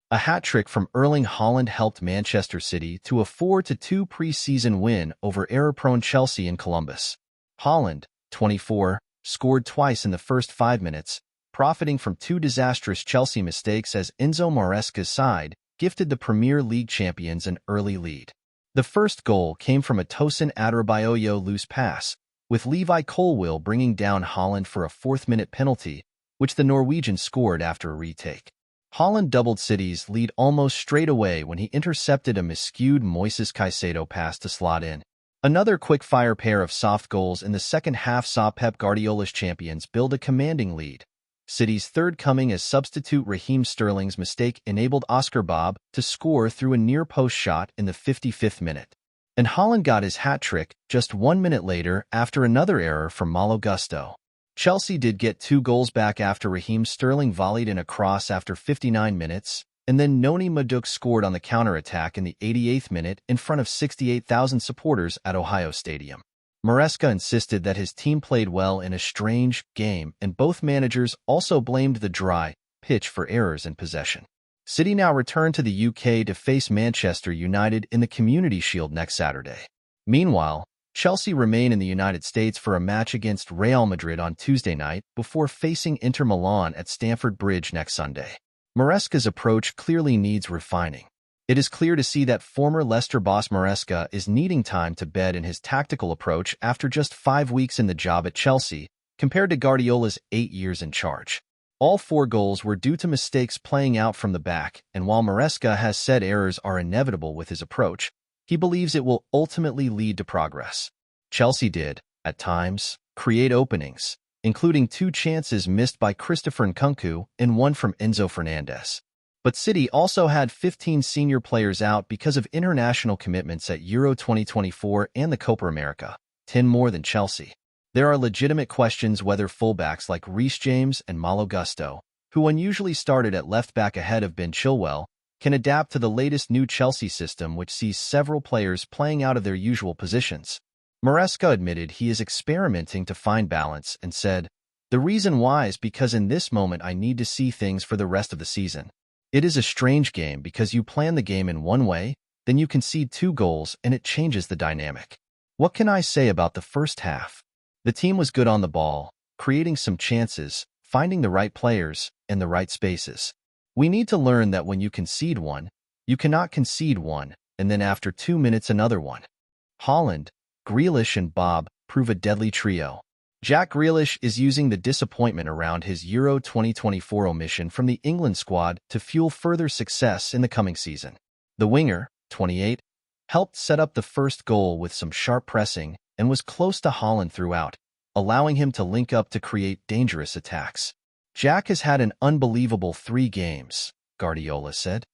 A hat-trick from Erling Haaland helped Manchester City to a 4-2 pre-season win over error-prone Chelsea in Columbus. Haaland, 24, scored twice in the first 5 minutes, profiting from two disastrous Chelsea mistakes as Enzo Maresca's side gifted the Premier League champions an early lead. The first goal came from a Tosin Adarabioyo loose pass, with Levi Colwill bringing down Haaland for a 4th-minute penalty, which the Norwegian scored after a retake. Haaland doubled City's lead almost straight away when he intercepted a miscued Moises Caicedo pass to slot in. Another quick-fire pair of soft goals in the second half saw Pep Guardiola's champions build a commanding lead. City's third coming as substitute Raheem Sterling's mistake enabled Oscar Bob to score through a near-post shot in the 55th minute. And Haaland got his hat-trick just 1 minute later after another error from Malo Gusto. Chelsea did get 2 goals back after Raheem Sterling volleyed in a cross after 59 minutes, and then Noni Madueke scored on the counter-attack in the 88th minute in front of 68,000 supporters at Ohio Stadium. Maresca insisted that his team played well in a strange game, and both managers also blamed the dry pitch for errors in possession. City now return to the UK to face Manchester United in the Community Shield next Saturday. Meanwhile, Chelsea remain in the United States for a match against Real Madrid on Tuesday night before facing Inter Milan at Stamford Bridge next Sunday. Maresca's approach clearly needs refining. It is clear to see that former Leicester boss Maresca is needing time to bed in his tactical approach after just 5 weeks in the job at Chelsea, compared to Guardiola's 8 years in charge. All 4 goals were due to mistakes playing out from the back, and while Maresca has said errors are inevitable with his approach, he believes it will ultimately lead to progress. Chelsea did, at times, create openings, including 2 chances missed by Christopher Nkunku and 1 from Enzo Fernandez. But City also had 15 senior players out because of international commitments at Euro 2024 and the Copa America, 10 more than Chelsea. There are legitimate questions whether fullbacks like Reece James and Malo Gusto, who unusually started at left-back ahead of Ben Chilwell, can adapt to the latest new Chelsea system which sees several players playing out of their usual positions. Maresca admitted he is experimenting to find balance and said, "The reason why is because in this moment I need to see things for the rest of the season. It is a strange game because you plan the game in one way, then you concede 2 goals and it changes the dynamic. What can I say about the first half? The team was good on the ball, creating some chances, finding the right players, and the right spaces. We need to learn that when you concede one, you cannot concede one, and then after 2 minutes another one." Haaland, Grealish and Bob prove a deadly trio. Jack Grealish is using the disappointment around his Euro 2024 omission from the England squad to fuel further success in the coming season. The winger, 28, helped set up the first goal with some sharp pressing and was close to Haaland throughout, allowing him to link up to create dangerous attacks. "Jack has had an unbelievable 3 games, Guardiola said.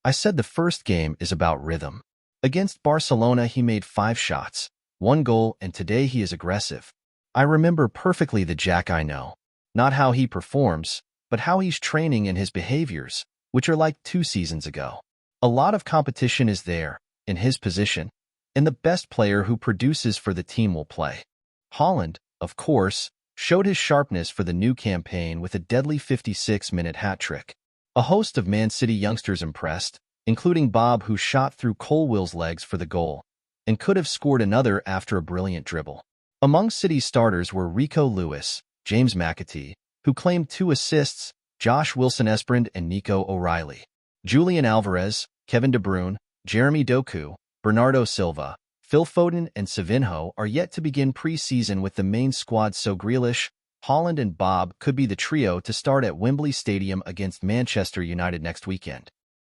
"I said the first game is about rhythm. Against Barcelona he made 5 shots, 1 goal, and today he is aggressive. I remember perfectly the Jack I know. Not how he performs, but how he's training and his behaviors, which are like 2 seasons ago. A lot of competition is there, in his position, and the best player who produces for the team will play." Haaland, of course, showed his sharpness for the new campaign with a deadly 56-minute hat-trick. A host of Man City youngsters impressed, including Bob, who shot through Colwill's legs for the goal, and could have scored another after a brilliant dribble. Among City's starters were Rico Lewis, James McAtee, who claimed 2 assists, Josh Wilson-Esperand and Nico O'Reilly. Julian Alvarez, Kevin De Bruyne, Jeremy Doku, Bernardo Silva, Phil Foden and Savinho are yet to begin pre-season with the main squad, so Grealish, Haaland and Bob could be the trio to start at Wembley Stadium against Manchester United next weekend.